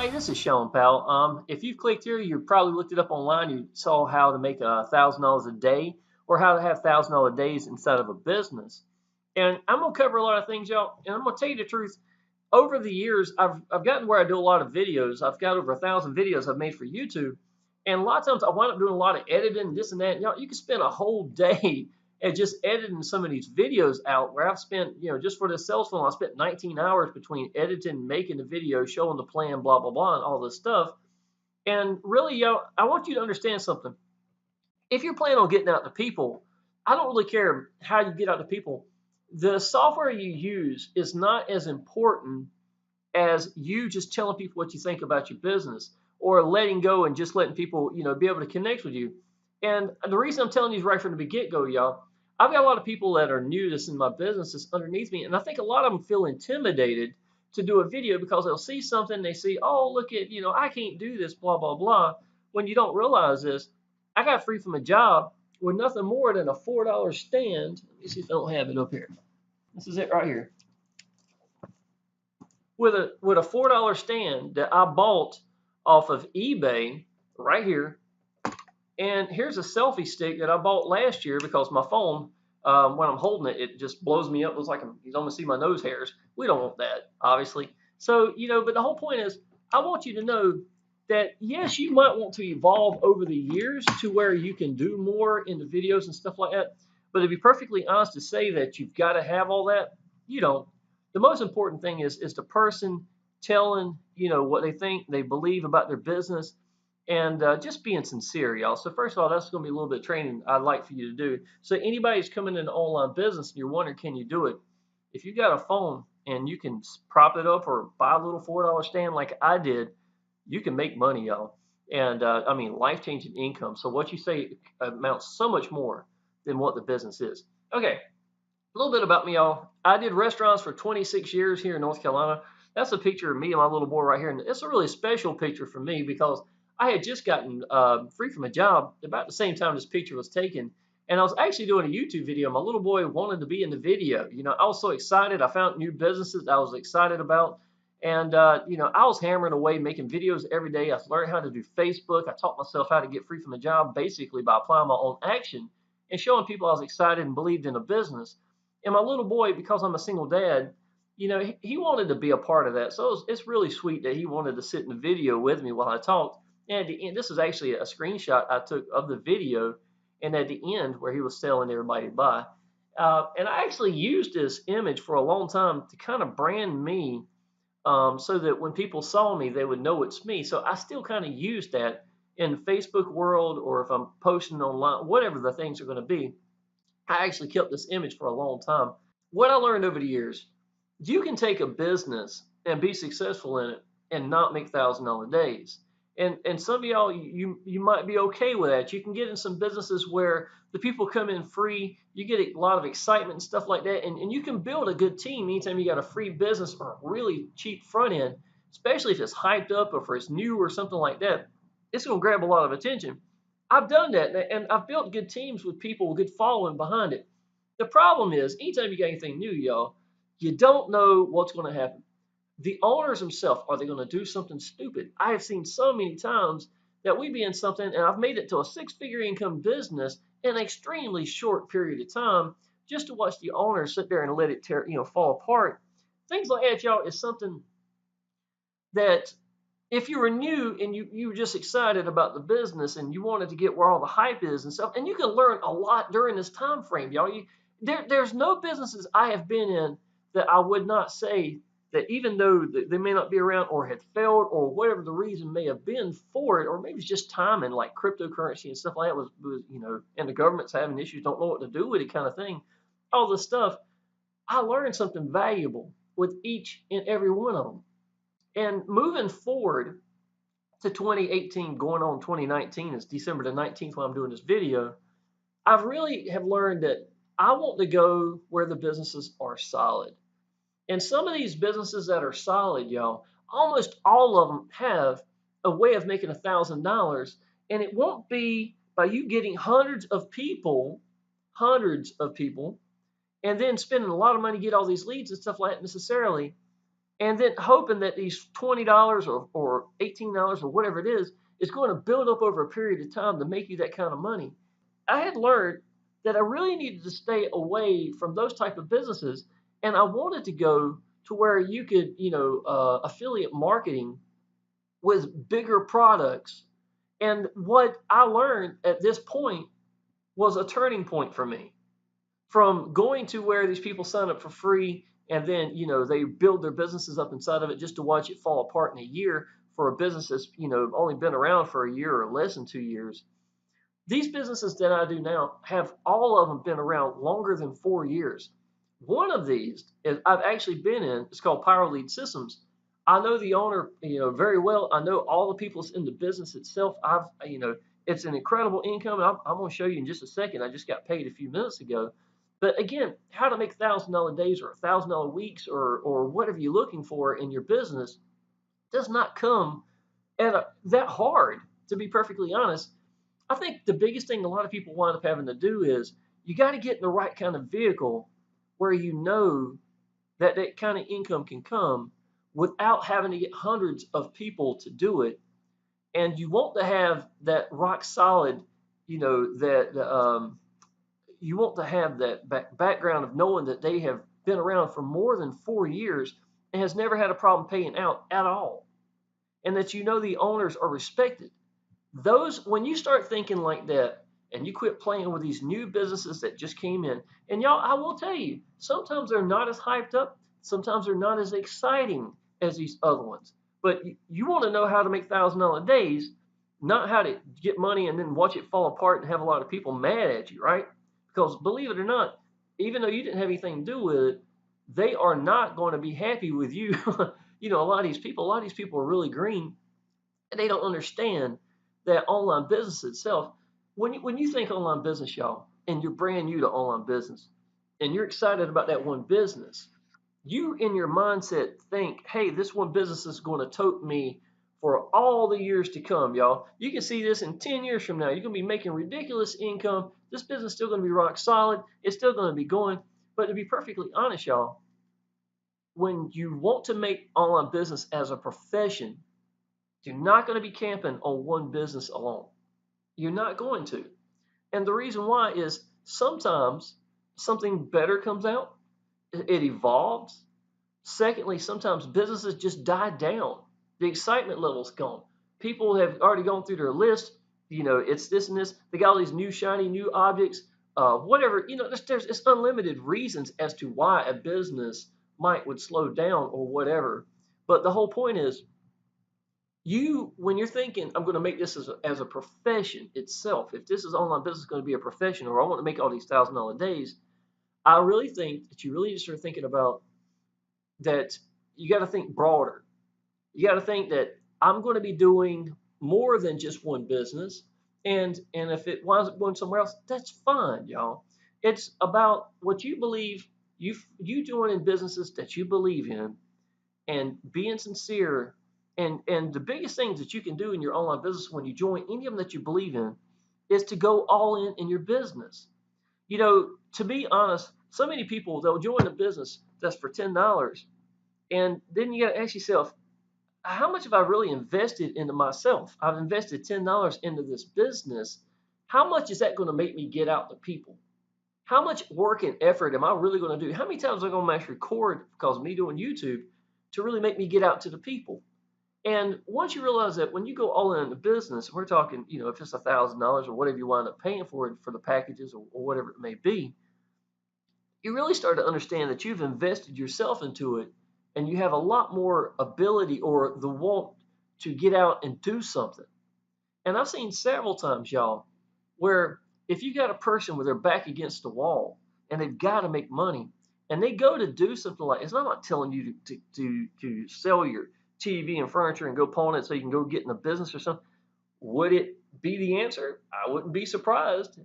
Hi, this is Shawn Powell. If you've clicked here, you probably looked it up online. You saw how to make $1,000 a day or how to have $1,000 days inside of a business. And I'm gonna cover a lot of things, y'all. And I'm gonna tell you the truth. Over the years, I've gotten where I do a lot of videos. I've got over 1,000 videos I've made for YouTube, and a lot of times I wind up doing a lot of editing, this and that. And, y'all, you can spend a whole day at just editing some of these videos out. Where I've spent, just for this sales funnel, I spent 19 hours between editing, making the video, showing the plan, blah blah blah, and all this stuff. And really, I want you to understand something. If you're planning on getting out to people, I don't really care how you get out to people. The software you use is not as important as you just telling people what you think about your business or letting go and just letting people, be able to connect with you. And the reason I'm telling you right from the get-go, y'all, I've got a lot of people that are new to this in my business that's underneath me, and I think a lot of them feel intimidated to do a video because they'll see something, they see, oh, look at, I can't do this, blah, blah, blah. When you don't realize this, I got free from a job with nothing more than a $4 stand. Let me see if I don't have it up here. This is it right here. With a $4 stand that I bought off of eBay right here. And here's a selfie stick that I bought last year because my phone, when I'm holding it, it just blows me up. It looks like you can almost see my nose hairs. We don't want that, obviously. So, but the whole point is, I want you to know that, yes, you might want to evolve over the years to where you can do more in the videos and stuff like that. But to be perfectly honest, to say that you've got to have all that, you don't. The most important thing is the person telling, what they think, they believe about their business, and just being sincere, y'all. So first of all, that's going to be a little bit of training I'd like for you to do. So anybody who's coming into online business and you're wondering, can you do it? If you got a phone and you can prop it up or buy a little $4 stand like I did, you can make money, y'all. And I mean, life-changing income. So what you say amounts so much more than what the business is. Okay, a little bit about me, y'all. I did restaurants for 26 years here in North Carolina. That's a picture of me and my little boy right here. And it's a really special picture for me because I had just gotten free from a job about the same time this picture was taken. And I was actually doing a YouTube video. My little boy wanted to be in the video. I was so excited. I found new businesses I was excited about. And, I was hammering away making videos every day. I learned how to do Facebook. I taught myself how to get free from a job basically by applying my own action and showing people I was excited and believed in a business. And my little boy, because I'm a single dad, he wanted to be a part of that. So it's really sweet that he wanted to sit in the video with me while I talked. And at the end, this is actually a screenshot I took of the video. And at the end, where he was telling everybody bye. And I actually used this image for a long time to kind of brand me, so that when people saw me, they would know it's me. So I still kind of use that in the Facebook world, or if I'm posting online, whatever the things are going to be. I actually kept this image for a long time. What I learned over the years, you can take a business and be successful in it and not make $1,000 days. And some of y'all, you might be okay with that. You can get in some businesses where the people come in free, you get a lot of excitement and stuff like that, and you can build a good team anytime you got a free business or a really cheap front end, especially if it's hyped up or if it's new or something like that. It's going to grab a lot of attention. I've done that, and I've built good teams with people with good following behind it. The problem is, anytime you got anything new, y'all, you don't know what's going to happen. The owners themselves, are they going to do something stupid? I have seen so many times that we be in something, and I've made it to a six-figure income business in an extremely short period of time just to watch the owners sit there and let it fall apart. Things like that, y'all, is something that if you were new and you were just excited about the business and you wanted to get where all the hype is and stuff, and you can learn a lot during this time frame, y'all. There's no businesses I have been in that I would not say that, even though they may not be around or had failed or whatever the reason may have been for it, or maybe it's just timing, like cryptocurrency and stuff like that was and the government's having issues, don't know what to do with it kind of thing, all this stuff, I learned something valuable with each and every one of them. And moving forward to 2018, going on 2019, it's December the 19th when I'm doing this video, I've really have learned that I want to go where the businesses are solid. And some of these businesses that are solid, y'all, almost all of them have a way of making $1,000. And it won't be by you getting hundreds of people, and then spending a lot of money to get all these leads and stuff like that necessarily. and then hoping that these $20 or $18 or whatever it is going to build up over a period of time to make you that kind of money. I had learned that I really needed to stay away from those type of businesses, and I wanted to go to where you could, affiliate marketing with bigger products. And what I learned at this point was a turning point for me, from going to where these people sign up for free and then they build their businesses up inside of it just to watch it fall apart in a year, for a business that's only been around for a year or less than 2 years. These businesses that I do now have all of them been around longer than 4 years. One of these is I've actually been in. It's called Power Lead Systems. I know the owner, very well. I know all the people in the business itself. It's an incredible income. And I'm going to show you in just a second. I just got paid a few minutes ago. But again, how to make $1,000 days or $1,000 weeks or whatever you're looking for in your business does not come that hard. To be perfectly honest, I think the biggest thing a lot of people wind up having to do is you got to get in the right kind of vehicle where that kind of income can come without having to get hundreds of people to do it. And you want to have that rock solid, you want to have that background of knowing that they have been around for more than 4 years and has never had a problem paying out at all. And that the owners are respected. When you start thinking like that and you quit playing with these new businesses that just came in, and y'all, I will tell you, sometimes they're not as hyped up, sometimes they're not as exciting as these other ones. But you want to know how to make $1,000 days, not how to get money and then watch it fall apart and have a lot of people mad at you, right? Because believe it or not, even though you didn't have anything to do with it, they are not going to be happy with you. A lot of these people are really green, and they don't understand that online business itself. When you think online business, y'all, and you're brand new to online business, and you're excited about that one business, you in your mindset think, hey, this one business is going to tote me for all the years to come, y'all. You can see this in 10 years from now. You're going to be making ridiculous income. This business is still going to be rock solid. It's still going to be going. But to be perfectly honest, y'all, when you want to make online business as a profession, you're not going to be camping on one business alone. You're not going to. And the reason why is sometimes something better comes out, it evolves. Secondly, sometimes businesses just die down. The excitement level's gone. People have already gone through their list. It's this and this. They got all these new shiny new objects. Whatever. It's unlimited reasons as to why a business would slow down or whatever. But the whole point is, when you're thinking, I'm going to make this as a profession itself, if this is online business going to be a profession, or I want to make all these $1,000 days, I really think that you really just start thinking about that. You got to think broader. You got to think that I'm going to be doing more than just one business, and if it winds up going somewhere else, that's fine, y'all. It's about what you believe, you doing in businesses that you believe in, and being sincere. And the biggest things that you can do in your online business when you join any of them that you believe in is to go all in your business. To be honest, so many people, they'll join a business that's for $10, and then you got to ask yourself, how much have I really invested into myself? I've invested $10 into this business. How much is that going to make me get out to people? How much work and effort am I really going to do? How many times am I going to actually record, because of me doing YouTube, to really make me get out to the people? And once you realize that when you go all in the business, we're talking, if it's $1,000 or whatever you wind up paying for it, for the packages or whatever it may be, you really start to understand that you've invested yourself into it, and you have a lot more ability or the want to get out and do something. And I've seen several times, y'all, where if you got a person with their back against the wall and they've got to make money, and they go to do something like, it's not like telling you to sell your TV and furniture and go pawn it so you can go get in a business or something. Would it be the answer? I wouldn't be surprised.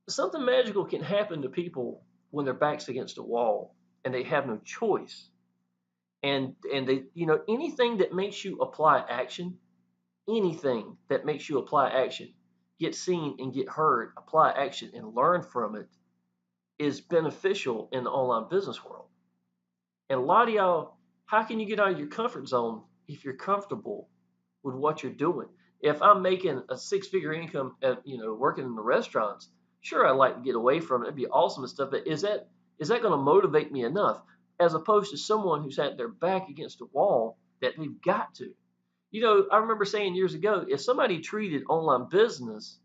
Something magical can happen to people when their back's against a wall and they have no choice. And they, anything that makes you apply action, get seen and get heard, apply action and learn from it, is beneficial in the online business world. And a lot of y'all How can you get out of your comfort zone if you're comfortable with what you're doing? If I'm making a six-figure income at, working in the restaurants, sure, I'd like to get away from it. It'd be awesome and stuff, but is that going to motivate me enough? As opposed to someone who's had their back against a wall that they've got to. I remember saying years ago, if somebody treated online business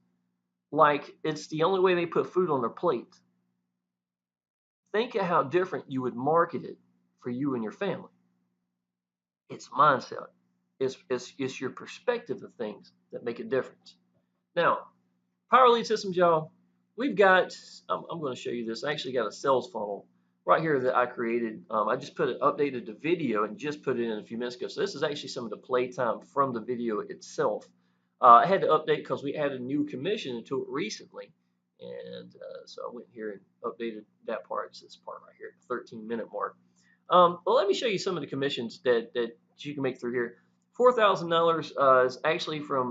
like it's the only way they put food on their plate, think of how different you would market it for you and your family. It's mindset. It's your perspective of things that make a difference. Now, Power Lead Systems, y'all, we've got, I'm going to show you this. I actually got a sales funnel right here that I created. I just updated the video and just put it in a few minutes ago. So this is actually some of the playtime from the video itself. I had to update because we added a new commission into it recently. And so I went here and updated that part. It's this part right here, the 13-minute mark. Well, let me show you some of the commissions that you can make through here. $4,000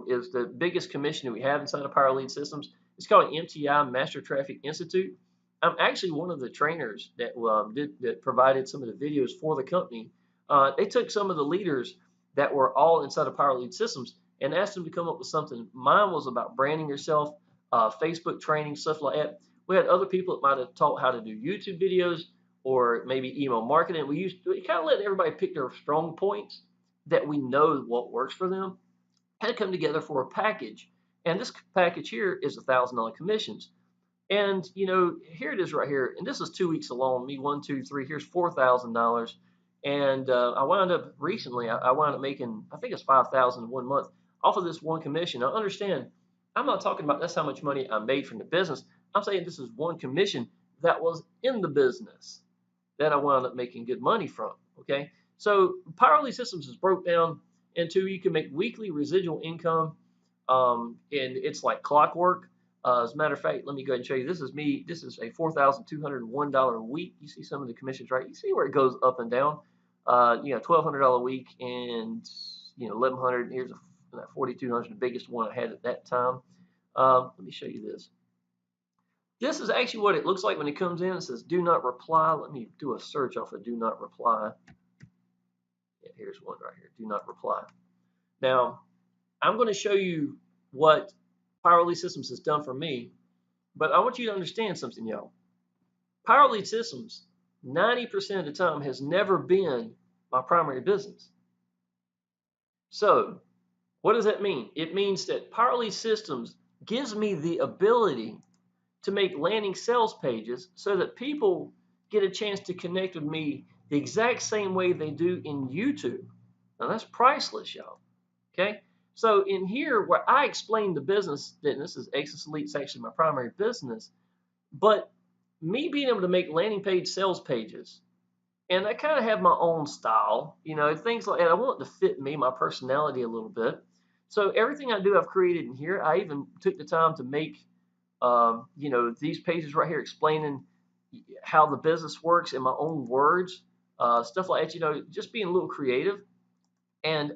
is the biggest commission that we have inside of Power Lead Systems. It's called MTI, Master Traffic Institute. I'm actually one of the trainers that provided some of the videos for the company. They took some of the leaders that were all inside of Power Lead Systems and asked them to come up with something. Mine was about branding yourself, Facebook training, stuff like that. We had other people that might have taught how to do YouTube videos or maybe email marketing. We kind of let everybody pick their strong points that we know what works for them, had to come together for a package. And this package here is $1,000 commissions. And here it is right here. And this is 2 weeks alone. Me, 1, 2, 3. Here's $4,000. And I wound up recently. I wound up making, I think it's $5,000 in 1 month off of this one commission. Now understand, I'm not talking about that's how much money I made from the business. I'm saying this is one commission that was in the business that I wound up making good money from. Okay. So Power Lead Systems is broke down into you can make weekly residual income, and it's like clockwork. As a matter of fact, let me go ahead and show you. This is me. This is a $4,201 a week. You see some of the commissions, right? You see where it goes up and down. $1,200 a week and $1,100. Here's that $4,200, the biggest one I had at that time. Let me show you this. This is actually what it looks like when it comes in. It says do not reply. Let me do a search off of do not reply. Yeah, here's one right here. Do not reply. Now, I'm going to show you what Power Lead Systems has done for me, but I want you to understand something, y'all. Power Lead Systems, 90% of the time, has never been my primary business. So, what does that mean? It means that Power Lead Systems gives me the ability to make landing sales pages so that people get a chance to connect with me the exact same way they do in YouTube. Now, that's priceless, y'all. Okay? So in here, where I explain the business, that this is Exitus Elite, it's actually my primary business, but me being able to make landing page sales pages, and I kind of have my own style, things like that. I want it to fit me, my personality a little bit. So everything I do, I've created in here. I even took the time to make, these pages right here explaining how the business works in my own words, stuff like that. Just being a little creative, and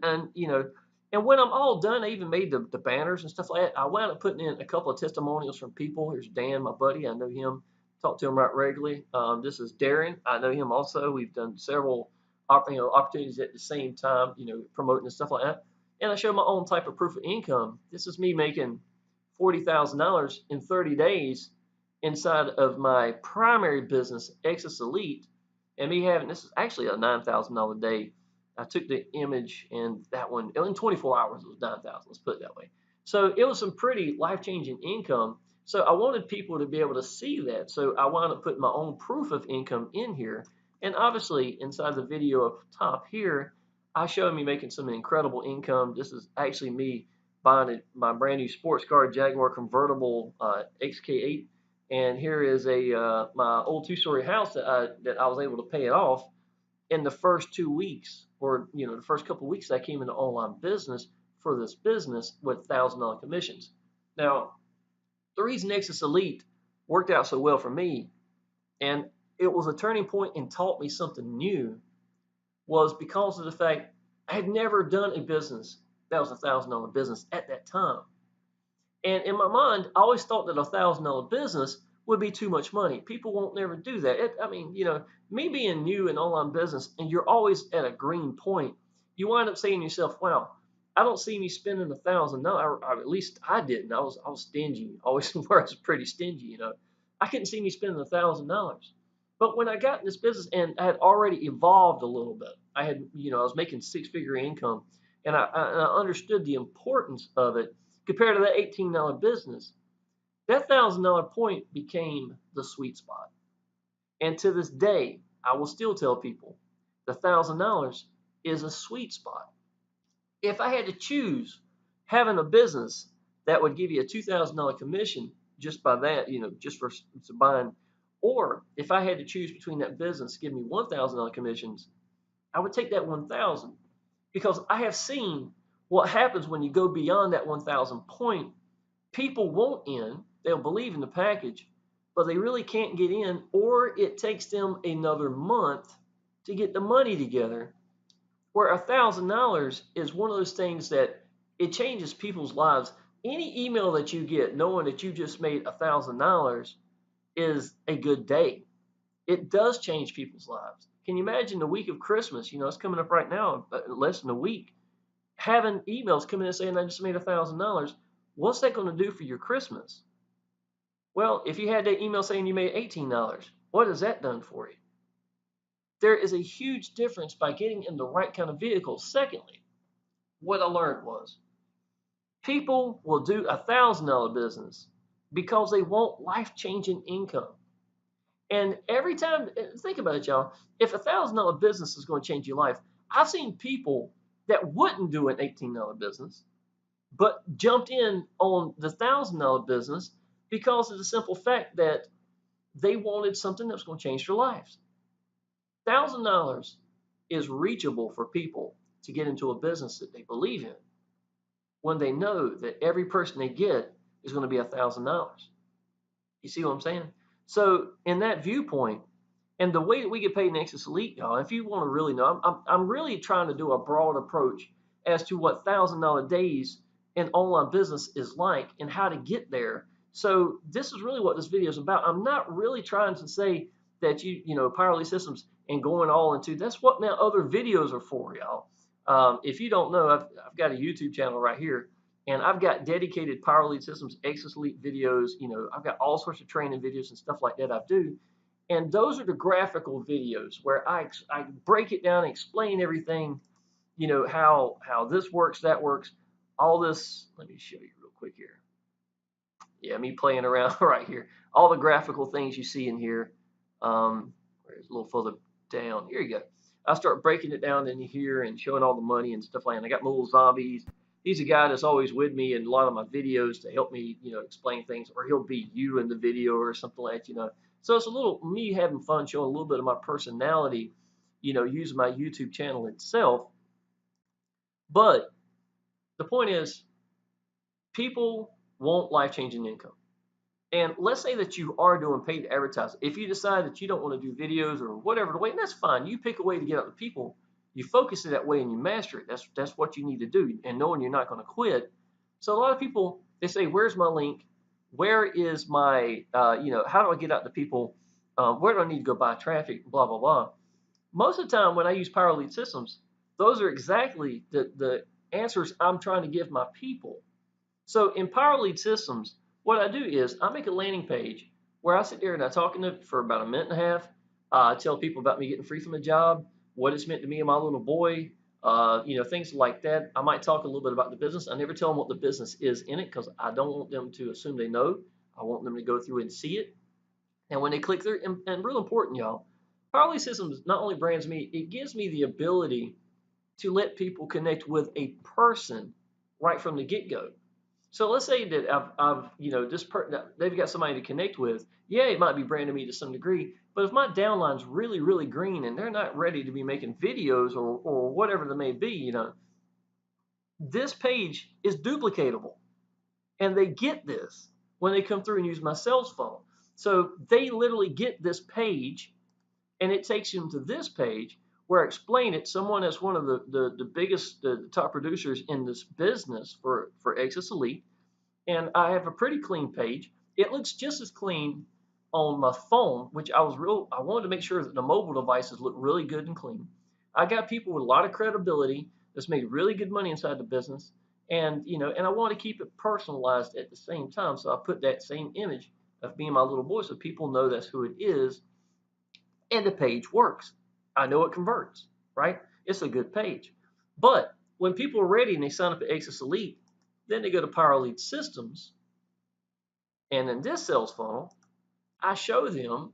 when I'm all done, I even made the banners and stuff like that. I wound up putting in a couple of testimonials from people. Here's Dan, my buddy. I know him. Talk to him right regularly. This is Darren. I know him also. We've done several opportunities at the same time, promoting and stuff like that. And I show my own type of proof of income. This is me making $40,000 in 30 days inside of my primary business, Exitus Elite, and me having, this is actually a $9,000 day. I took the image, and that one, in 24 hours, it was 9,000. Let's put it that way. So it was some pretty life-changing income. So I wanted people to be able to see that. So I wound up putting my own proof of income in here. And obviously, inside the video up top here, I show me making some incredible income. This is actually me buying my brand new sports car, Jaguar convertible XK8. And here is my old two-story house that I was able to pay it off in the first 2 weeks, or the first couple of weeks I came into online business for this business with $1,000 commissions. Now, the reason Exitus Elite worked out so well for me, and it was a turning point and taught me something new, was because of the fact I had never done a business that was a $1,000 business at that time. And in my mind, I always thought that a $1,000 business would be too much money. People won't never do that. I mean, me being new in online business and you're always at a green point, you wind up saying to yourself, wow, I don't see me spending $1,000. At least I didn't. I was stingy. Always where I was pretty stingy. I couldn't see me spending $1,000. But when I got in this business and I had already evolved a little bit, I was making six-figure income, and I understood the importance of it compared to that $18 business. That $1,000 point became the sweet spot. And to this day, I will still tell people the $1,000 is a sweet spot. If I had to choose having a business that would give you a $2,000 commission just by that, just for buying, or if I had to choose between that business give me $1,000 commissions, I would take that 1,000 because I have seen what happens when you go beyond that 1,000 point. People won't in, they'll believe in the package, but they really can't get in, or it takes them another month to get the money together. Where $1,000 is one of those things that it changes people's lives. Any email that you get knowing that you just made $1,000 is a good day. It does change people's lives. Can you imagine the week of Christmas? It's coming up right now, less than a week. Having emails coming in saying I just made $1,000. What's that going to do for your Christmas? Well, if you had that email saying you made $18, what has that done for you? There is a huge difference by getting in the right kind of vehicle. Secondly, what I learned was people will do a $1,000 business because they want life-changing income. And every time, think about it, y'all, if a $1,000 business is going to change your life, I've seen people that wouldn't do an $18 business, but jumped in on the $1,000 business because of the simple fact that they wanted something that was going to change their lives. $1,000 is reachable for people to get into a business that they believe in when they know that every person they get is going to be $1,000. You see what I'm saying? So in that viewpoint, and the way that we get paid in Exitus Elite, y'all, if you want to really know, I'm really trying to do a broad approach as to what $1,000 days in online business is like and how to get there. So this is really what this video is about. I'm not really trying to say that Power Elite Systems and going all into, that's what now other videos are for, y'all. If you don't know, I've got a YouTube channel right here, and I've got dedicated Power Elite Systems, Exitus Elite videos. I've got all sorts of training videos and stuff like that I do. And those are the graphical videos where I break it down and explain everything, how this works, that works, all this. Let me show you real quick here. Yeah, me playing around right here. All the graphical things you see in here. Where's a little further down? Here you go. I start breaking it down in here and showing all the money and stuff like that. I got my little zombies. He's a guy that's always with me in a lot of my videos to help me, explain things, or he'll be you in the video or something like that, So it's a little me having fun, showing a little bit of my personality, using my YouTube channel itself. But the point is, people want life-changing income. And let's say that you are doing paid advertising. If you decide that you don't want to do videos or whatever the way, and that's fine. You pick a way to get out to people. You focus it that way and you master it. That's what you need to do. And knowing you're not going to quit. So a lot of people, they say, where's my link? Where is my, how do I get out to people? Where do I need to go buy traffic? Blah, blah, blah. Most of the time when I use Power Elite Systems, those are exactly the answers I'm trying to give my people. So in Power Elite Systems, what I do is I make a landing page where I sit there and I talk for about a minute and a half. I tell people about me getting free from a job, what it's meant to me and my little boy, things like that. I might talk a little bit about the business. I never tell them what the business is in it because I don't want them to assume they know. I want them to go through and see it. And when they click through, and real important, y'all, Power Elite Systems not only brands me, it gives me the ability to let people connect with a person right from the get-go. So let's say that they've got somebody to connect with. Yeah, it might be brand to me to some degree, but if my downline's really, really green and they're not ready to be making videos or whatever they may be, this page is duplicatable. And they get this when they come through and use my sales phone. So they literally get this page, and it takes them to this page where I explain it. Someone that's one of the biggest, the top producers in this business for Exitus Elite. And I have a pretty clean page. It looks just as clean on my phone, which I wanted to make sure that the mobile devices look really good and clean. I got people with a lot of credibility that's made really good money inside the business, and and I want to keep it personalized at the same time. So I put that same image of me and my little boy, so people know that's who it is, and the page works. I know it converts, right? It's a good page. But when people are ready and they sign up at Exitus Elite, then they go to Power Lead Systems, and in this sales funnel, I show them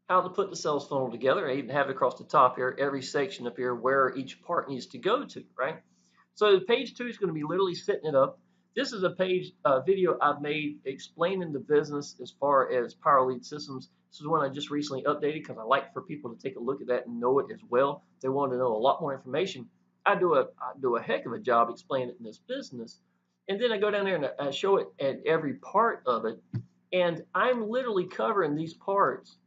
how to put the sales funnel together. I even have it across the top here, every section up here, where each part needs to go to, right? So page 2 is going to be literally setting it up. This is a page video I've made explaining the business as far as Power Lead Systems. This is one I just recently updated because I like for people to take a look at that and know it as well. If they want to know a lot more information, I do a heck of a job explaining it in this business. And then I go down there and I show it at every part of it. And I'm literally covering these parts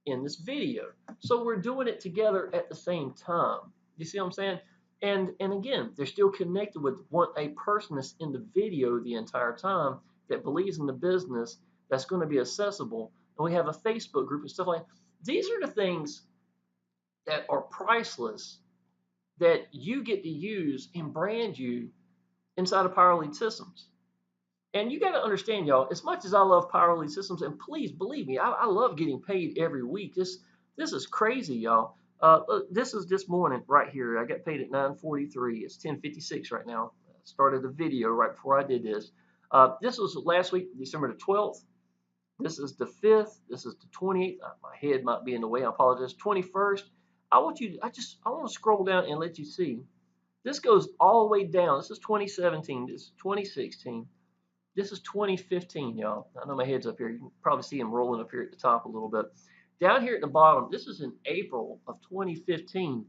in this video. So we're doing it together at the same time. You see what I'm saying? And again, they're still connected with a person that's in the video the entire time that believes in the business, that's going to be accessible. And we have a Facebook group and stuff like that. These are the things that are priceless that you get to use and brand you inside of Power Lead Systems. And you got to understand, y'all, as much as I love Power Lead Systems, and please believe me, I love getting paid every week. This is crazy, y'all. This is this morning right here. I got paid at 9:43. It's 10:56 right now. I started the video right before I did this. This was last week, December the 12th. This is the 5th. This is the 28th. My head might be in the way. I apologize. 21st. I want to scroll down and let you see. This goes all the way down. This is 2017. This is 2016. This is 2015, y'all. I know my head's up here. You can probably see them rolling up here at the top a little bit. Down here at the bottom, this is in April of 2015.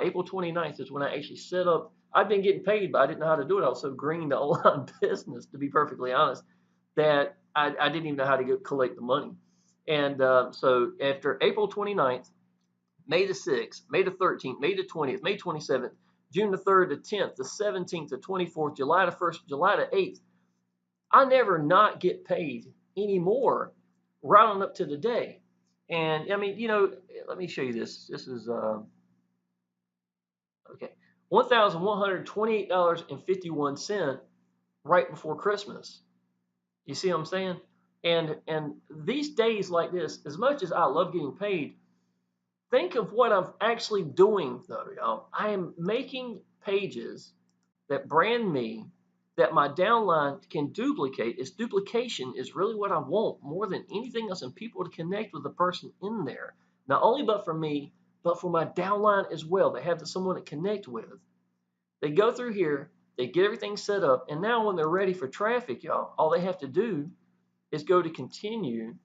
April 29th is when I actually set up. I've been getting paid, but I didn't know how to do it. I was so green to online business, to be perfectly honest, that I didn't even know how to collect the money. And so after April 29th, May the 6th, May the 13th, May the 20th, May 27th, June the 3rd, the 10th, the 17th, the 24th, July the 1st, July the 8th, I never not get paid anymore, right on up to the day. And I mean, let me show you this. This is okay, $1,128.51 right before Christmas. You see what I'm saying? And these days like this, as much as I love getting paid, think of what I'm actually doing though, y'all. I am making pages that brand me, that my downline can duplicate. Its duplication is really what I want more than anything else, and people to connect with the person in there. Not only but for me, but for my downline as well. They have someone to connect with. They go through here, they get everything set up, and now when they're ready for traffic, y'all, all they have to do is go to continue,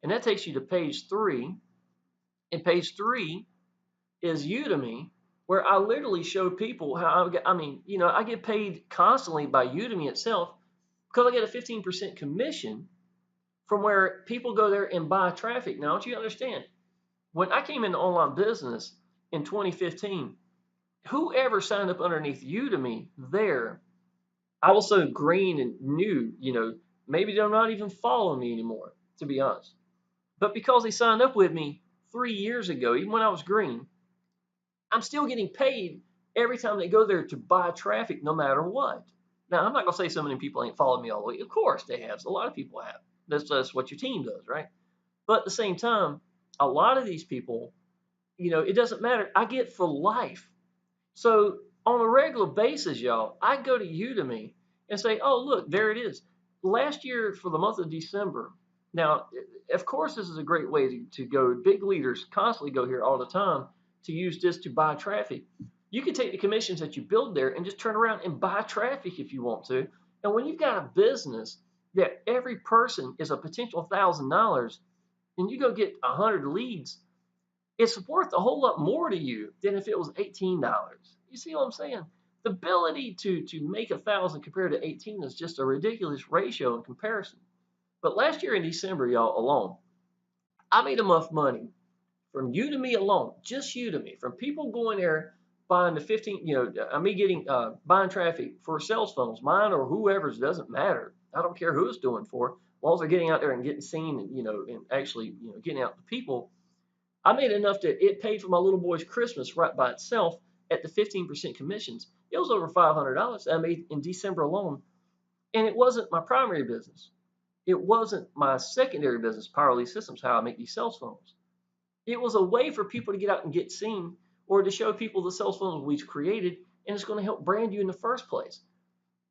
and that takes you to page 3. And page 3 is Udemy, where I literally show people how I get paid constantly by Udemy itself because I get a 15% commission from where people go there and buy traffic. Now, don't you understand? When I came into online business in 2015, whoever signed up underneath Udemy there, I was so green and new, maybe they're not even following me anymore, to be honest. But because they signed up with me 3 years ago, even when I was green, I'm still getting paid every time they go there to buy traffic, no matter what. Now, I'm not going to say so many people ain't followed me all the way. Of course they have. A lot of people have. That's what your team does, right? But at the same time, a lot of these people, it doesn't matter. I get for life. So on a regular basis, y'all, I go to Udemy and say, oh, look, there it is. Last year for the month of December. Now, of course, this is a great way to go. Big leaders constantly go here all the time to use this to buy traffic. You can take the commissions that you build there and just turn around and buy traffic if you want to. And when you've got a business that every person is a potential $1,000 and you go get 100 leads, it's worth a whole lot more to you than if it was $18. You see what I'm saying? The ability to make 1,000 compared to 18 is just a ridiculous ratio in comparison. But last year in December, y'all, alone, I made enough money from Udemy alone, just Udemy, from people going there buying the 15, me getting buying traffic for sales funnels, mine or whoever's, doesn't matter. I don't care who it's doing for, as long as they're getting out there and getting seen, and and actually getting out to people. I made enough that it paid for my little boy's Christmas right by itself at the 15% commissions. It was over $500 I made in December alone, and it wasn't my primary business. It wasn't my secondary business, Power Elite Systems, how I make these sales funnels. It was a way for people to get out and get seen, or to show people the sales funnels we've created, and it's going to help brand you in the first place.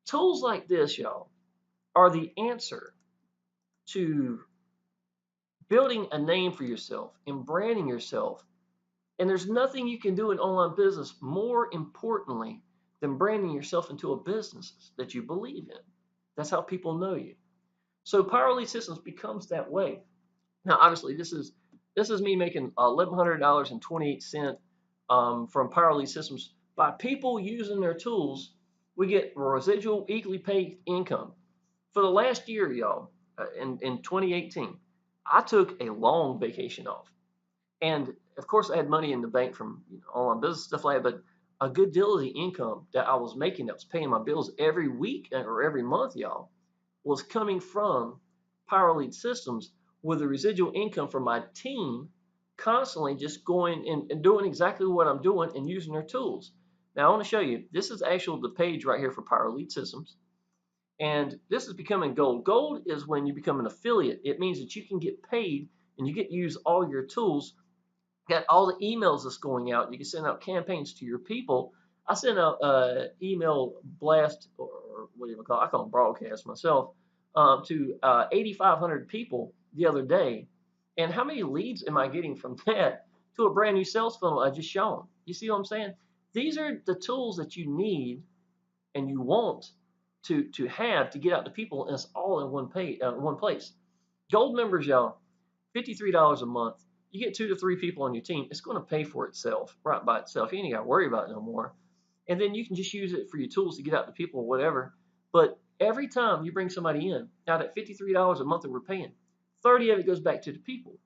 Tools like this, y'all, are the answer to building a name for yourself and branding yourself. And there's nothing you can do in online business more importantly than branding yourself into a business that you believe in. That's how people know you. So Power Elite Systems becomes that way. Now, obviously, this is me making $1,100.28 from Power Elite Systems by people using their tools. We get residual weekly paid income for the last year, y'all. In 2018, I took a long vacation off, and of course, I had money in the bank from online business stuff like that. But a good deal of the income that I was making, that was paying my bills every week or every month, y'all, was coming from Power Elite Systems, with the residual income from my team constantly just going and doing exactly what I'm doing and using their tools. Now, I want to show you, this is actually the page right here for Power Elite Systems. And this is becoming gold. Gold is when you become an affiliate. It means that you can get paid and you get to use all your tools. Got all the emails that's going out. You can send out campaigns to your people. I sent out email blast, or what do you call it? I call them broadcast myself, to 8,500 people the other day. And how many leads am I getting from that to a brand new sales funnel I just shown? You see what I'm saying? These are the tools that you need and you want to have to get out to people, and it's all in one place. Gold members, y'all, $53 a month. You get 2 to 3 people on your team, it's going to pay for itself right by itself. You ain't got to worry about it no more. And then you can just use it for your tools to get out to people or whatever. But every time you bring somebody in, now that $53 a month that we're paying, 30 of it goes back to the people.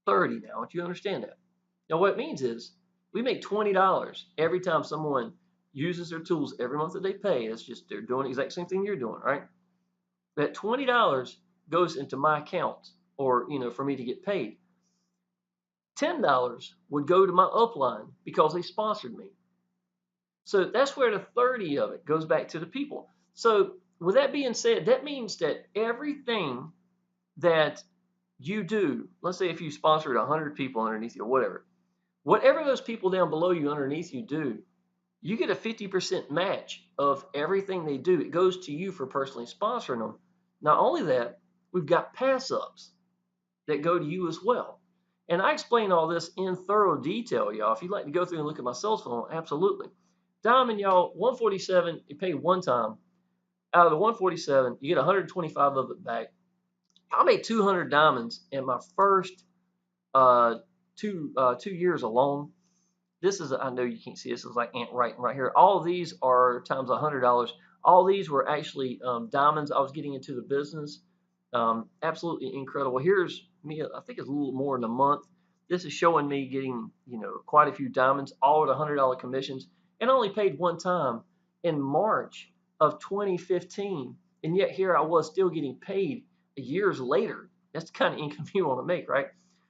30 now, if you understand that. Now what it means is we make $20 every time someone uses their tools every month that they pay. It's just they're doing the exact same thing you're doing, right? That $20 goes into my account, or for me to get paid. $10 would go to my upline because they sponsored me. So that's where the 30 of it goes back to the people. So with that being said, that means that everything that you do, let's say if you sponsored 100 people underneath you or whatever those people down below you underneath you do, you get a 50% match of everything they do. It goes to you for personally sponsoring them. Not only that, we've got pass ups that go to you as well. And I explain all this in thorough detail, y'all. If you'd like to go through and look at my sales funnel, absolutely. Diamond, y'all, 147, you pay one time. Out of the 147, you get 125 of it back. I made 200 diamonds in my first 2 years alone. This is, I know you can't see, this is like ant writing right here. All of these are times $100. All these were actually diamonds I was getting into the business. Absolutely incredible. Here's me, I think it's a little more than a month. This is showing me getting, quite a few diamonds, all at $100 commissions, and I only paid one time in March of 2015. And yet here I was still getting paid years later. That's the kind of income you want to make, right?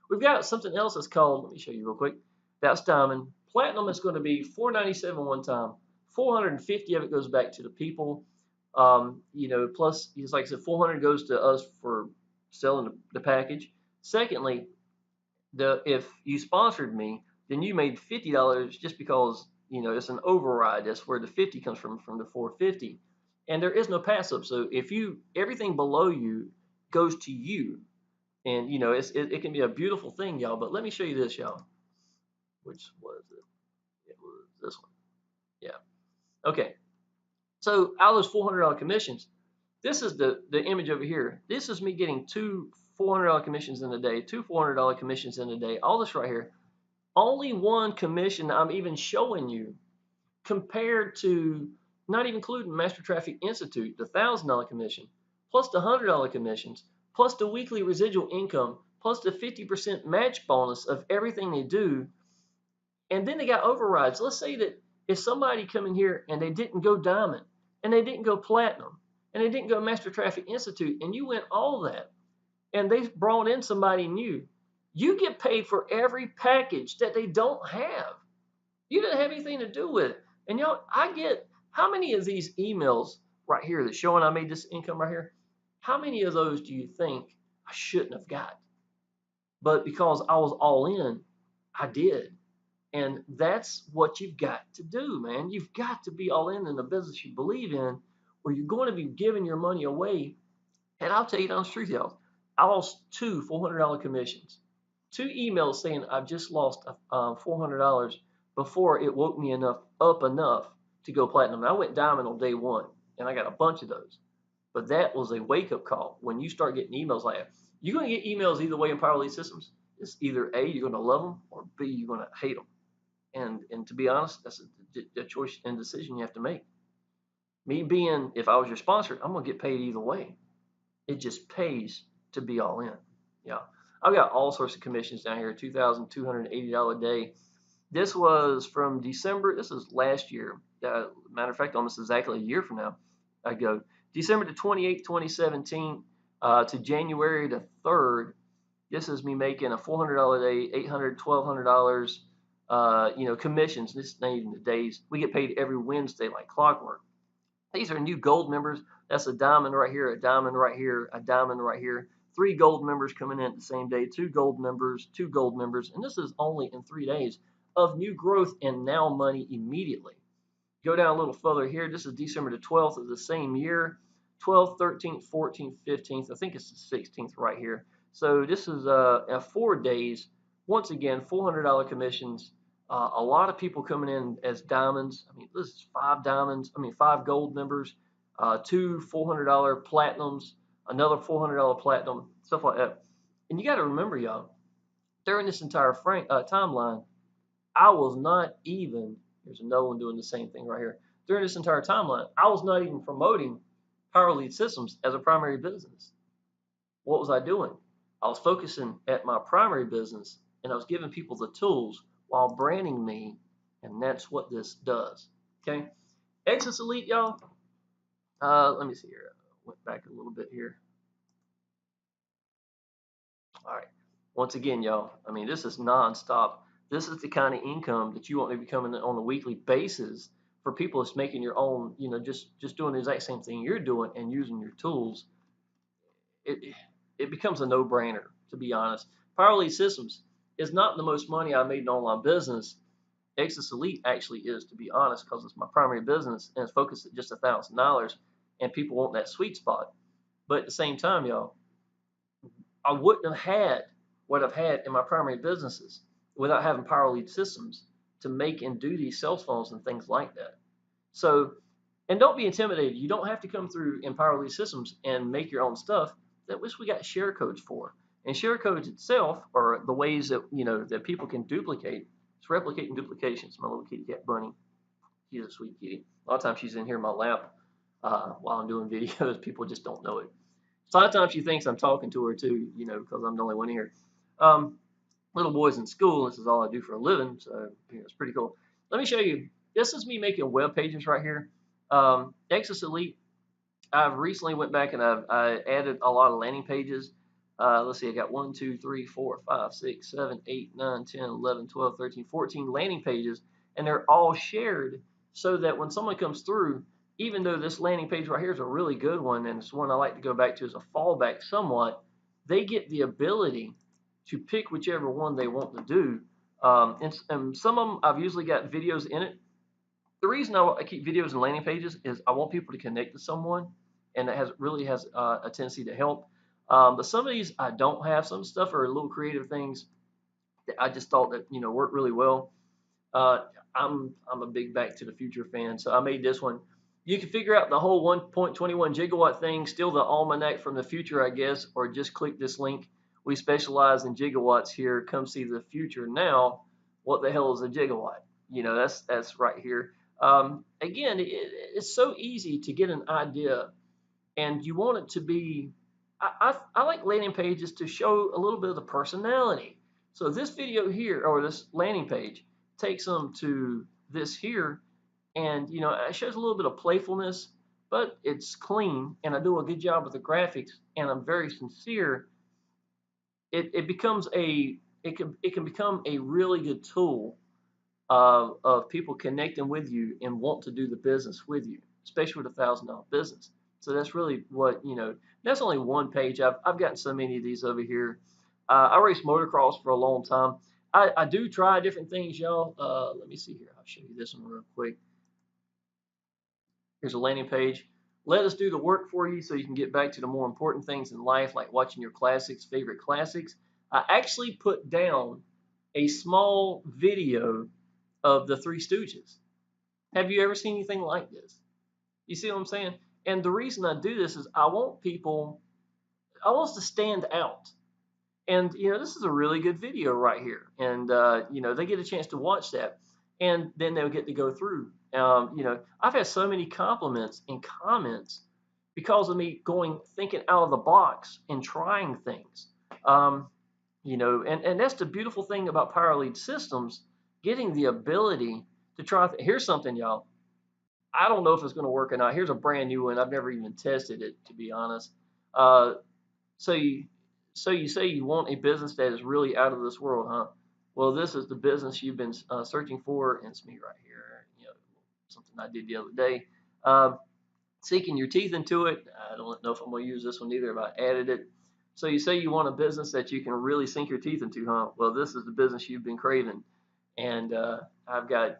We've got something else that's called, let me show you real quick. That's diamond. Platinum is going to be $497 one time. 450 of it goes back to the people. Plus, just like I said, 400 goes to us for selling the package. Secondly, if you sponsored me, then you made $50 just because it's an override. That's where the 50 comes from the 450, and there is no pass up. So if everything below you goes to you, and it can be a beautiful thing, y'all. But let me show you this, y'all. Which was it? It was this one. Yeah. Okay. So out of those $400 commissions, this is the image over here. This is me getting 2 $400 commissions in a day, 2 $400 commissions in a day. All this right here. Only one commission I'm even showing you, compared to not even including Master Traffic Institute, the $1,000 commission, plus the $100 commissions, plus the weekly residual income, plus the 50% match bonus of everything they do. And then they got overrides. Let's say that if somebody come in here and they didn't go diamond and they didn't go platinum and they didn't go to Master Traffic Institute, and you went all that, and they brought in somebody new, you get paid for every package that they don't have. You didn't have anything to do with it. And y'all, I get, how many of these emails right here that's showing I made this income right here, how many of those do you think I shouldn't have got? But because I was all in, I did. And that's what you've got to do, man. You've got to be all in the business you believe in, or you're going to be giving your money away. And I'll tell you down the street, y'all, I lost two $400 commissions. Two emails saying I've just lost $400 before it woke me up enough to go platinum. And I went diamond on day one, and I got a bunch of those. But that was a wake-up call. When you start getting emails like that, you're going to get emails either way in Power Lead Systems. It's either A, you're going to love them, or B, you're going to hate them. And to be honest, that's a choice and decision you have to make. Me being, if I was your sponsor, I'm going to get paid either way. It just pays to be all in. Yeah. I've got all sorts of commissions down here, $2,280 a day. This was from December. This is last year. Matter of fact, almost exactly a year from now. I go December the 28th, 2017 to January the 3rd. This is me making a $400 a day, $800, $1,200, commissions. This is not even the days. We get paid every Wednesday like clockwork. These are new gold members. That's a diamond right here, a diamond right here, a diamond right here. 3 gold members coming in at the same day, 2 gold members, 2 gold members. And this is only in 3 days of new growth and now money immediately. Go down a little further here. This is December the 12th of the same year. 12th, 13th, 14th, 15th. I think it's the 16th right here. So this is 4 days. Once again, $400 commissions. A lot of people coming in as diamonds. I mean, this is 5 diamonds. 5 gold members, 2 $400 platinums, another $400 platinum, stuff like that. And you got to remember, y'all, during this entire timeline, I was not even, here's another one doing the same thing right here. During this entire timeline, I was not even promoting Power Lead Systems as a primary business. What was I doing? I was focusing at my primary business, and I was giving people the tools while branding me, and that's what this does. Okay, Exitus Elite, y'all. Let me see here. Went back a little bit here. All right. Once again, y'all. This is nonstop. This is the kind of income that you want to be coming on a weekly basis for people that's making your own, just doing the exact same thing you're doing and using your tools. It becomes a no-brainer, to be honest. Power Lead Systems is not the most money I made in online business. Exitus Elite actually is, to be honest, because it's my primary business and it's focused at just $1,000, and people want that sweet spot. But at the same time, y'all, I wouldn't have had what I've had in my primary businesses without having Power Lead Systems to make and do these sales funnels and things like that. So, and don't be intimidated. You don't have to come through in Power Lead Systems and make your own stuff. That which we got share codes for. And share codes itself are the ways that that people can duplicate. It's replicating duplications. My little kitty cat Bunny, she's a sweet kitty. A lot of times she's in here in my lap while I'm doing videos. People just don't know it. So a lot of times she thinks I'm talking to her too, because I'm the only one here. Little boy's in school. This is all I do for a living, so it's pretty cool. Let me show you. This is me making web pages right here. Exitus Elite. I've recently went back and I added a lot of landing pages. Let's see, I got 1, 2, 3, 4, 5, 6, 7, 8, 9, 10, 11, 12, 13, 14 landing pages, and they're all shared so that when someone comes through, even though this landing page right here is a really good one and it's one I like to go back to as a fallback somewhat, they get the ability to pick whichever one they want to do. And some of them I've usually got videos in it. The reason I keep videos and landing pages is I want people to connect to someone, and that really has a tendency to help. But some of these I don't have. Some stuff are little creative things that I just thought that worked really well. I'm a big Back to the Future fan, so I made this one. You can figure out the whole 1.21 gigawatt thing, still the almanac from the future, I guess, or just click this link. We specialize in gigawatts here. Come see the future now. What the hell is a gigawatt? That's right here. Again, it's so easy to get an idea, and you want it to be. I like landing pages to show a little bit of the personality. So this video here, or this landing page, takes them to this here, and it shows a little bit of playfulness, but it's clean and I do a good job with the graphics and I'm very sincere, it becomes it can become a really good tool of people connecting with you and want to do the business with you, especially with $1,000 business. So that's really what, that's only one page. I've gotten so many of these over here. I raced motocross for a long time. I do try different things, y'all. Let me see here. I'll show you this one real quick. Here's a landing page. Let us do the work for you so you can get back to the more important things in life, like watching your favorite classics. I actually put down a small video of the Three Stooges. Have you ever seen anything like this? You see what I'm saying? And the reason I do this is I want us to stand out. And this is a really good video right here, and they get a chance to watch that, and then they'll get to go through. I've had so many compliments and comments because of me thinking out of the box and trying things. And that's the beautiful thing about Power Lead Systems, getting the ability to try. Here's something, y'all. I don't know if it's going to work or not. Here's a brand new one. I've never even tested it, to be honest. Uh, so you say you want a business that is really out of this world, huh? Well, this is the business you've been searching for, and it's me right here. Something I did the other day. Sinking your teeth into it. I don't know if I'm going to use this one either, but I added it. So you say you want a business that you can really sink your teeth into, huh? Well, this is the business you've been craving, and I've got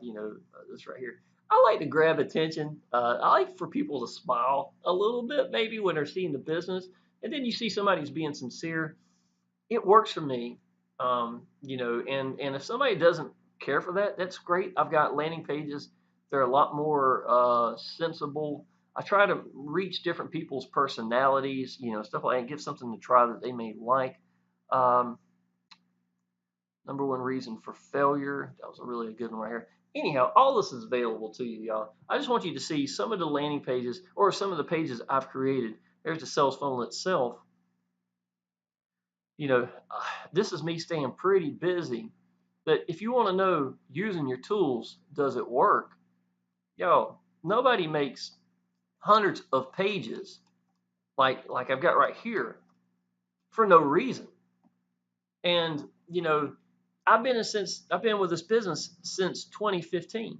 this right here. I like to grab attention. I like for people to smile a little bit, maybe when they're seeing the business, and then you see somebody who's being sincere. It works for me, and if somebody doesn't care for that, that's great. I've got landing pages. They're a lot more sensible. I try to reach different people's personalities, stuff like that, and give something to try that they may like. Um, Number one reason for failure. That was a really good one right here. Anyhow, all this is available to you, y'all. I just want you to see some of the landing pages or some of the pages I've created. There's the sales funnel itself. This is me staying pretty busy. But if you want to know using your tools, does it work? Yo, nobody makes hundreds of pages like I've got right here for no reason. And I've been with this business since 2015.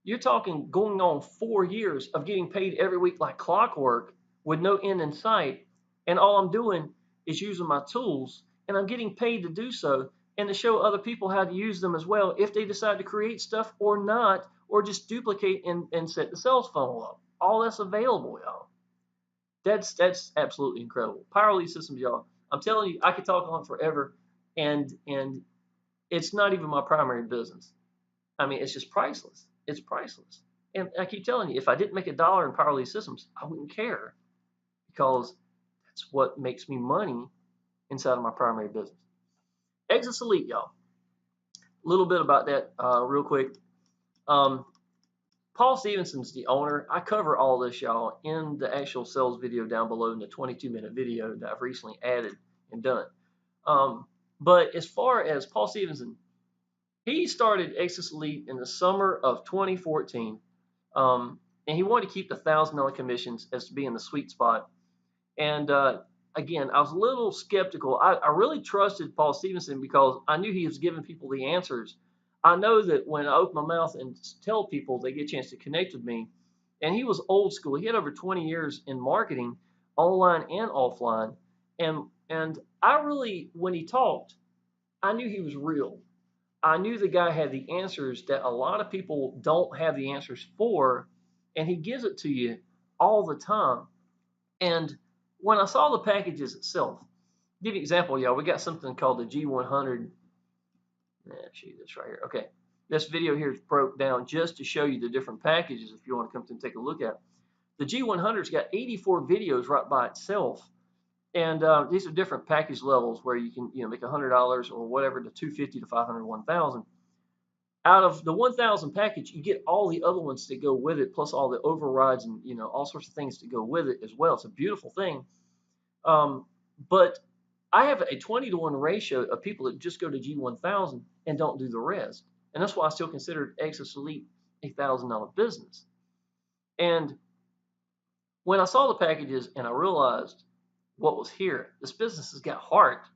You're talking going on 4 years of getting paid every week like clockwork with no end in sight. And all I'm doing is using my tools, and I'm getting paid to do so and to show other people how to use them as well if they decide to create stuff or not, or just duplicate and set the sales funnel up. All that's available, y'all. That's absolutely incredible. Power Lead Systems, y'all. I'm telling you, I could talk on forever, and it's not even my primary business. I mean, it's just priceless. It's priceless. And I keep telling you, if I didn't make $1 in Power Lead Systems, I wouldn't care, because that's what makes me money inside of my primary business. Exitus Elite, y'all. A little bit about that real quick. Paul Stevenson's the owner. I cover all this, y'all, in the actual sales video down below in the 22-minute video that I've recently added and done. But as far as Paul Stevenson, he started Exitus Elite in the summer of 2014, and he wanted to keep the $1,000 commissions as being the sweet spot. And again, I was a little skeptical. I really trusted Paul Stevenson because I knew he was giving people the answers. I know that when I open my mouth and tell people, they get a chance to connect with me. And he was old school. He had over 20 years in marketing, online and offline. And I really, when he talked, I knew he was real. I knew the guy had the answers that a lot of people don't have the answers for, and he gives it to you all the time. And when I saw the packages itself, give you an example, y'all. We got something called the G100. Actually, this right here. Okay, this video here is broke down just to show you the different packages if you want to come to and take a look at. The G100's got 84 videos right by itself. And these are different package levels where you can make $100 or whatever to $250 to $500, $1,000. Out of the 1,000 package, you get all the other ones that go with it, plus all the overrides and all sorts of things to go with it as well. It's a beautiful thing. But I have a 20-to-1 ratio of people that just go to G1000 and don't do the rest, and that's why I still consider Exitus Elite a $1,000 business. And When I saw the packages and I realized what was here, this business has got heart,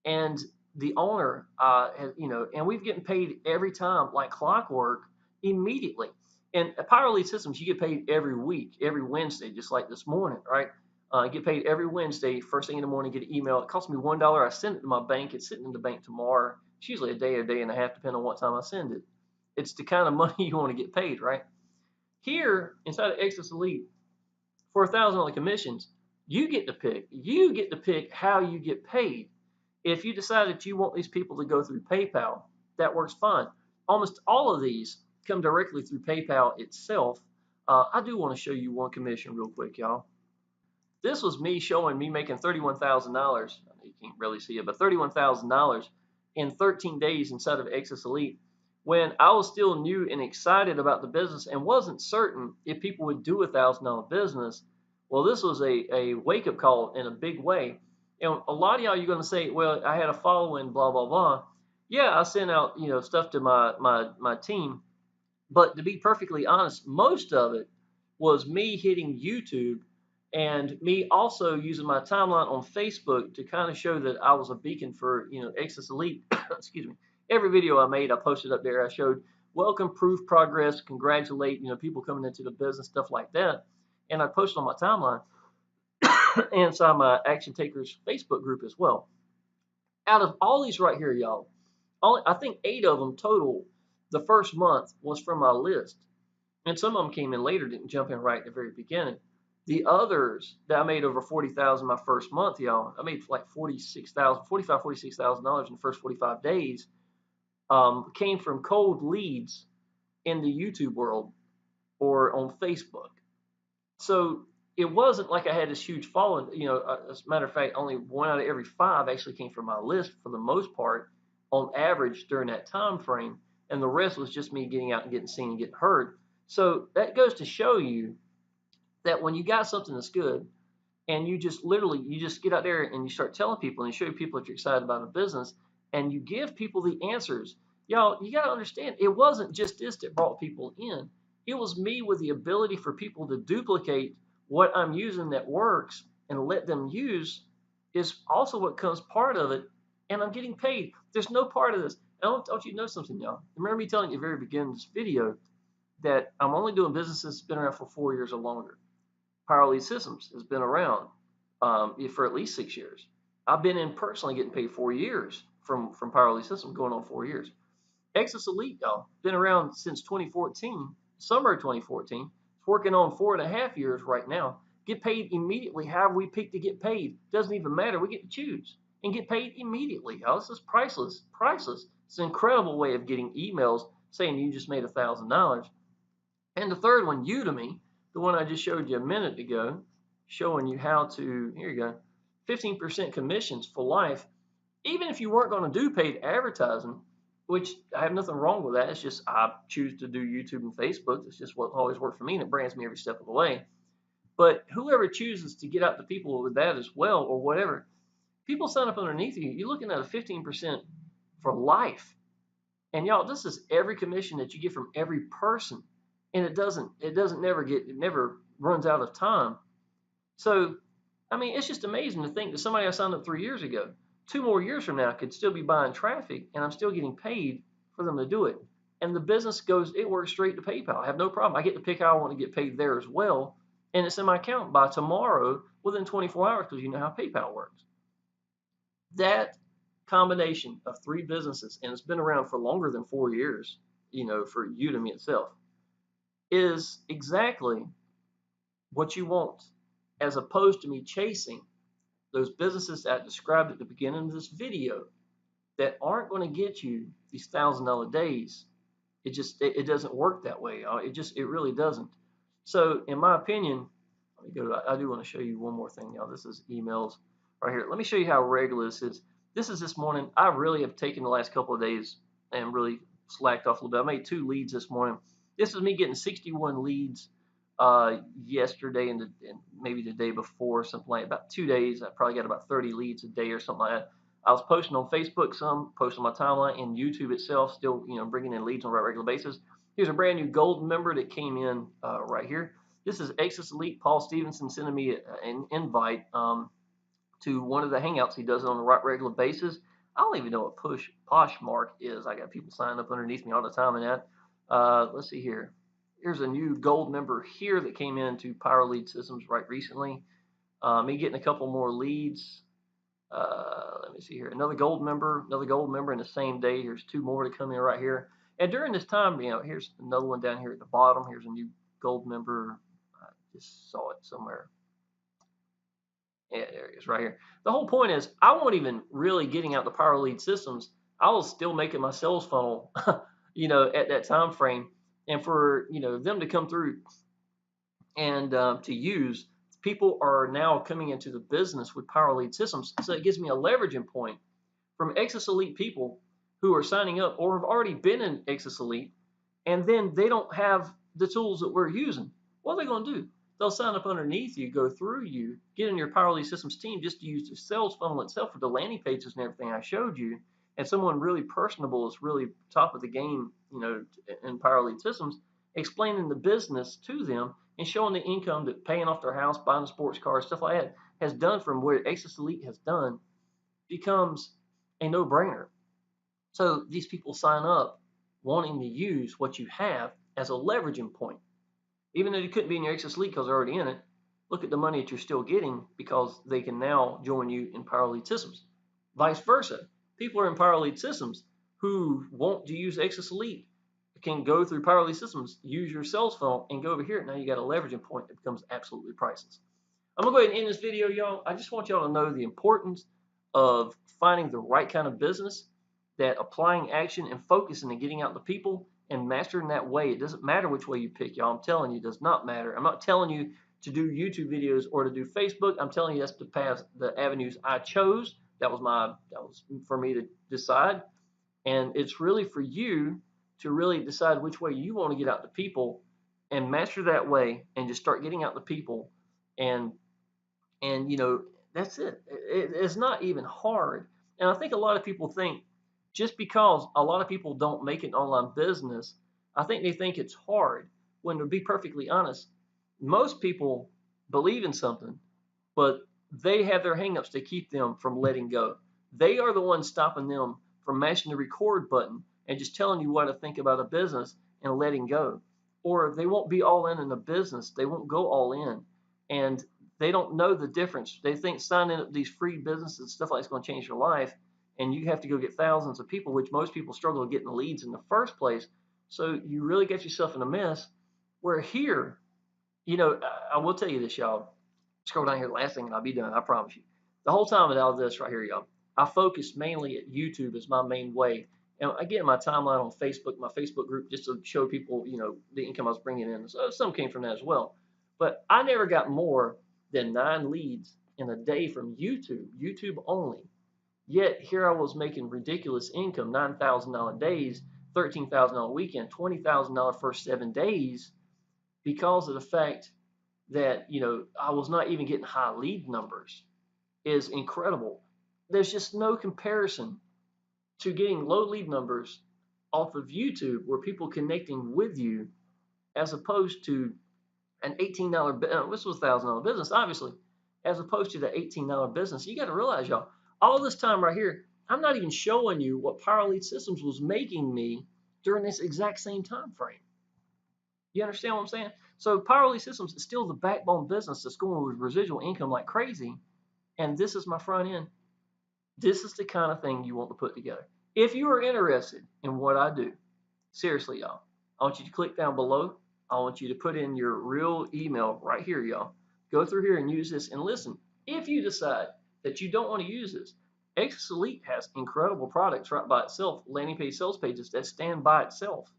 and the owner has, and we've getting paid every time like clockwork immediately. And at Power Elite Systems, you get paid every week, every Wednesday, just like this morning, right? Get paid every Wednesday, first thing in the morning, get an email. It costs me $1. I send it to my bank. It's sitting in the bank tomorrow. It's usually a day or a day and a half, depending on what time I send it. It's the kind of money you want to get paid, right? Here, inside of Exitus Elite, for $1,000 commissions, you get to pick. You get to pick how you get paid. If you decide that you want these people to go through PayPal, that works fine. Almost all of these come directly through PayPal itself. I do want to show you one commission real quick, y'all. This was me showing me making $31,000. You can't really see it, but $31,000 in 13 days inside of Exitus Elite when I was still new and excited about the business and wasn't certain if people would do $1,000 business. Well, this was a wake up call in a big way. And a lot of y'all, you're going to say, well, I had a following, blah, blah, blah. Yeah, I sent out, stuff to my team. But to be perfectly honest, most of it was me hitting YouTube and me also using my timeline on Facebook to kind of show that I was a beacon for, Exitus Elite. Excuse me. Every video I made, I posted up there. I showed welcome, proof, progress, congratulate, people coming into the business, stuff like that. And I posted on my timeline and inside my Action Takers Facebook group as well. Out of all these right here, y'all, I think 8 of them total the first month was from my list. And some of them came in later, didn't jump in right at the very beginning. The others that I made over 40,000 my first month, y'all, I made like $46,000 in the first 45 days, came from cold leads in the YouTube world or on Facebook. So it wasn't like I had this huge following. As a matter of fact, only 1 out of every 5 actually came from my list for the most part, on average during that time frame, and the rest was just me getting out and getting seen and getting heard. So that goes to show you that when you got something that's good, and you just get out there and you start telling people and you show people that you're excited about a business, and you give people the answers. Y'all, you got to understand, it wasn't just this that brought people in. It was me with the ability for people to duplicate what I'm using that works and let them use is also what comes part of it. And I'm getting paid. There's no part of this. I want you to know something, y'all. Remember me telling you at the very beginning of this video that I'm only doing businesses that's been around for 4 years or longer. Power Elite Systems has been around for at least 6 years. I've been in personally getting paid 4 years from Power Elite Systems, going on 4 years. Exitus Elite, y'all, been around since 2014, summer of 2014. It's working on 4.5 years right now. Get paid immediately. However we pick to get paid, doesn't even matter. We get to choose and get paid immediately. Y'all, this is priceless, priceless. It's an incredible way of getting emails saying you just made $1,000. And the third one, Udemy, the one I just showed you a minute ago, showing you how to, here you go, 15% commissions for life. Even if you weren't going to do paid advertising, which I have nothing wrong with that. It's just I choose to do YouTube and Facebook. It's just what always worked for me, and it brands me every step of the way. But whoever chooses to get out to people with that as well or whatever, people sign up underneath you. You're looking at a 15% for life. And y'all, this is every commission that you get from every person. And it never runs out of time. So, I mean, it's just amazing to think that somebody I signed up 3 years ago, 2 more years from now, could still be buying traffic and I'm still getting paid for them to do it. And the business it works straight to PayPal. I have no problem. I get to pick how I want to get paid there as well. And it's in my account by tomorrow within 24 hours because you know how PayPal works. That combination of 3 businesses, and it's been around for longer than 4 years, for Udemy itself, is exactly what you want, as opposed to me chasing those businesses that I described at the beginning of this video that aren't going to get you these $1,000 days. It doesn't work that way. It really doesn't. So in my opinion, let me go. I do want to show you one more thing, y'all. This is emails right here. Let me show you how regular this is. This is this morning. I really have taken the last couple of days and really slacked off a little bit. I made 2 leads this morning. This is me getting 61 leads yesterday and maybe the day before, something like about 2 days. I probably got about 30 leads a day or something like that. I was posting on Facebook some, posting on my timeline, and YouTube itself, still bringing in leads on a regular basis. Here's a brand new gold member that came in right here. This is Exitus Elite. Paul Stevenson sending me an invite to one of the hangouts. He does it on a regular basis. I don't even know what Poshmark is. I got people signing up underneath me all the time in that. Let's see here. Here's a new gold member here that came into Power Lead Systems right recently. Me getting a couple more leads. Let me see here. Another gold member in the same day. Here's two more to come in right here. And during this time, here's another one down here at the bottom. Here's a new gold member. I just saw it somewhere. Yeah, there it is right here. The whole point is I wasn't even really getting out the Power Lead Systems. I was still making my sales funnel, at that time frame. And for, them to come through and to use, people are now coming into the business with Power Lead Systems. So it gives me a leveraging point from Exitus Elite people who are signing up or have already been in Exitus Elite, and then they don't have the tools that we're using. What are they going to do? They'll sign up underneath you, go through you, get in your Power Lead Systems team just to use the sales funnel itself for the landing pages and everything I showed you. And someone really personable is really top of the game, in Power Lead Systems, explaining the business to them and showing the income that paying off their house, buying a sports car, stuff like that has done from where Exitus Elite has done becomes a no-brainer. So these people sign up wanting to use what you have as a leveraging point. Even though you couldn't be in your Exitus Elite because they're already in it, look at the money that you're still getting because they can now join you in Power Lead Systems. Vice versa. People are in Power Lead Systems who want to use Exitus Elite can go through Power Lead Systems, use your sales funnel, and go over here. Now you got a leveraging point that becomes absolutely priceless. I'm going to go ahead and end this video, y'all. I just want y'all to know the importance of finding the right kind of business, that applying action and focusing and getting out to people and mastering that way. It doesn't matter which way you pick, y'all. I'm telling you, it does not matter. I'm not telling you to do YouTube videos or to do Facebook. I'm telling you that's the avenues I chose. That was for me to decide. And it's really for you to really decide which way you want to get out to people and master that way and just start getting out to people. And that's it. It's not even hard. And I think a lot of people think just because a lot of people don't make an online business, I think they think it's hard. When, to be perfectly honest, most people believe in something, but they have their hangups to keep them from letting go. They are the ones stopping them from mashing the record button and just telling you what to think about a business and letting go. Or they won't be all in a business. They won't go all in. And they don't know the difference. They think signing up these free businesses, stuff like it's going to change your life, and you have to go get thousands of people, which most people struggle getting the leads in the first place. So you really get yourself in a mess. Where here, I will tell you this, y'all. Scroll down here, last thing, and I'll be done. I promise you. The whole time with all this right here, y'all, I focus mainly at YouTube as my main way. And I get my timeline on Facebook, my Facebook group, just to show people, the income I was bringing in. So some came from that as well. But I never got more than 9 leads in a day from YouTube only. Yet here I was making ridiculous income, $9,000 days, $13,000 weekend, $20,000 first 7 days, because of the fact that I was not even getting high lead numbers. Is incredible. There's just no comparison to getting low lead numbers off of YouTube where people connecting with you as opposed to an $18 this was $1,000 business, obviously, as opposed to the $18 business. You got to realize, y'all, all this time right here, I'm not even showing you what Power Lead Systems was making me during this exact same time frame. You understand what I'm saying? So Power Lead Systems is still the backbone business that's going with residual income like crazy. And this is my front end. This is the kind of thing you want to put together. If you are interested in what I do, seriously, y'all, I want you to click down below. I want you to put in your real email right here, y'all. Go through here and use this. And listen, if you decide that you don't want to use this, Exitus Elite has incredible products right by itself, landing page sales pages that stand by itself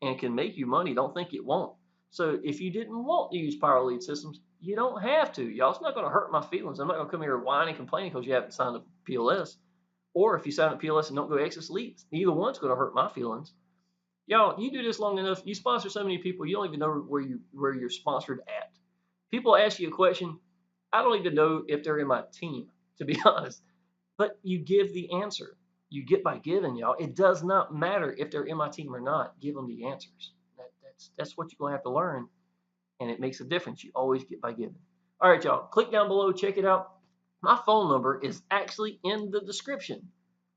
and can make you money. Don't think it won't. So if you didn't want to use Power Lead Systems, you don't have to. Y'all, it's not going to hurt my feelings. I'm not going to come here whining and complaining because you haven't signed up PLS. Or if you sign up PLS and don't go Exitus Elite, either one's going to hurt my feelings. Y'all, you do this long enough, you sponsor so many people, you don't even know where you're sponsored at. People ask you a question, I don't even know if they're in my team, to be honest. But you give the answer. You get by giving, y'all. It does not matter if they're in my team or not. Give them the answers. That's what you're going to have to learn. and it makes a difference. You always get by giving. All right, y'all, click down below, check it out. My phone number is actually in the description.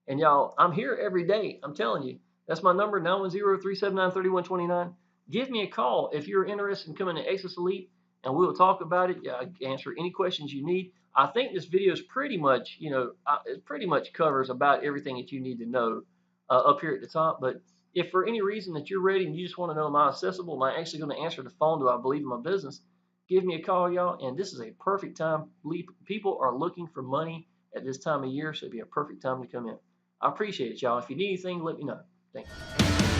And y'all, I'm here every day. I'm telling you. That's my number, 910-379-3129. Give me a call if you're interested in coming to Exitus Elite, and we'll talk about it. Yeah, answer any questions you need. I think this video is pretty much, it pretty much covers about everything that you need to know up here at the top. But if for any reason that you're ready and you just want to know, am I accessible? Am I actually going to answer the phone? Do I believe in my business? Give me a call, y'all. And this is a perfect time. People are looking for money at this time of year, so it'd be a perfect time to come in. I appreciate it, y'all. If you need anything, let me know. Thanks.